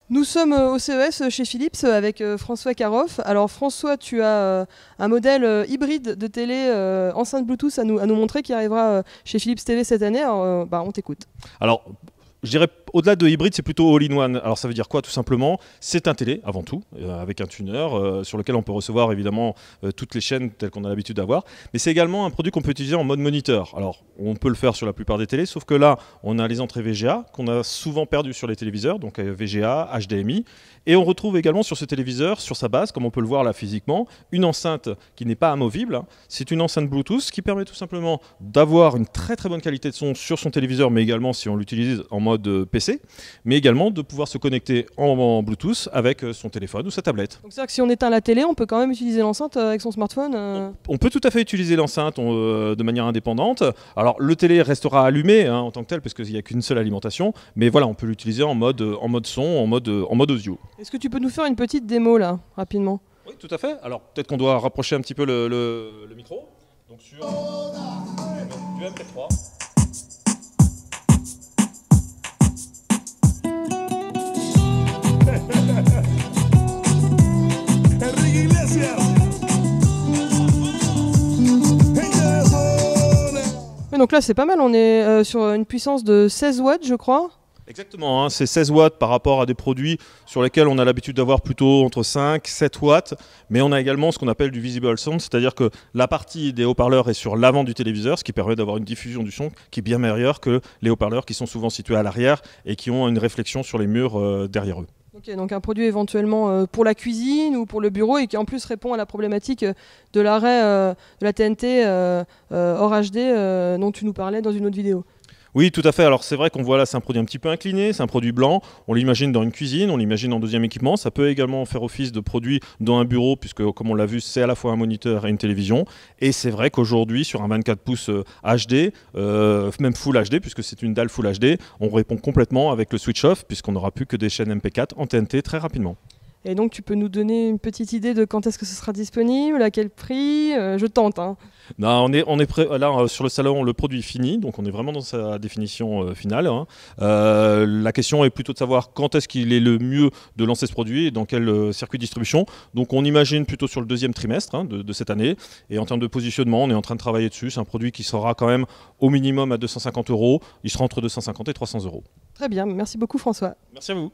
Nous sommes au CES chez Philips avec François Caroff. Alors François, tu as un modèle hybride de télé enceinte Bluetooth à nous montrer qui arrivera chez Philips TV cette année. Alors, on t'écoute. Alors, je dirais au-delà de hybride, c'est plutôt all-in-one. Alors ça veut dire quoi tout simplement? C'est un télé avant tout, avec un tuner sur lequel on peut recevoir évidemment toutes les chaînes telles qu'on a l'habitude d'avoir. Mais c'est également un produit qu'on peut utiliser en mode moniteur. Alors on peut le faire sur la plupart des télés, sauf que là on a les entrées VGA qu'on a souvent perdues sur les téléviseurs, donc VGA, HDMI. Et on retrouve également sur ce téléviseur, sur sa base, comme on peut le voir là physiquement, une enceinte qui n'est pas amovible. C'est une enceinte Bluetooth qui permet tout simplement d'avoir une très très bonne qualité de son sur son téléviseur, mais également si on l'utilise en mode PC, mais également de pouvoir se connecter en Bluetooth avec son téléphone ou sa tablette. Donc c'est-à-dire que si on éteint la télé, on peut quand même utiliser l'enceinte avec son smartphone On peut tout à fait utiliser l'enceinte de manière indépendante. Alors le télé restera allumé en tant que tel, parce qu'il n'y a qu'une seule alimentation, mais voilà, on peut l'utiliser en mode son, en mode audio. Est-ce que tu peux nous faire une petite démo là, rapidement? Oui, tout à fait. Alors peut-être qu'on doit rapprocher un petit peu le micro. Donc sur du MP3. Oui, donc là c'est pas mal, on est sur une puissance de 16 watts je crois. Exactement, c'est 16 watts par rapport à des produits sur lesquels on a l'habitude d'avoir plutôt entre 5 et 7 watts, mais on a également ce qu'on appelle du visible sound, c'est-à-dire que la partie des haut-parleurs est sur l'avant du téléviseur, ce qui permet d'avoir une diffusion du son qui est bien meilleure que les haut-parleurs qui sont souvent situés à l'arrière et qui ont une réflexion sur les murs derrière eux. Ok, donc un produit éventuellement pour la cuisine ou pour le bureau et qui en plus répond à la problématique de l'arrêt de la TNT hors HD dont tu nous parlais dans une autre vidéo. Oui, tout à fait. Alors c'est vrai qu'on voit là, c'est un produit un petit peu incliné, c'est un produit blanc. On l'imagine dans une cuisine, on l'imagine en deuxième équipement. Ça peut également faire office de produit dans un bureau, puisque comme on l'a vu, c'est à la fois un moniteur et une télévision. Et c'est vrai qu'aujourd'hui, sur un 24 pouces HD, même Full HD, puisque c'est une dalle Full HD, on répond complètement avec le switch off, puisqu'on n'aura plus que des chaînes MP4 en TNT très rapidement. Et donc tu peux nous donner une petite idée de quand est-ce que ce sera disponible, à quel prix? Je tente. Hein. Non, on est prêt. Là, sur le salon, le produit est fini, donc on est vraiment dans sa définition finale. Hein. La question est plutôt de savoir quand est-ce qu'il est le mieux de lancer ce produit et dans quel circuit de distribution. Donc on imagine plutôt sur le deuxième trimestre de cette année. Et en termes de positionnement, on est en train de travailler dessus. C'est un produit qui sera quand même au minimum à 250 €. Il sera entre 250 et 300 €. Très bien, merci beaucoup François. Merci à vous.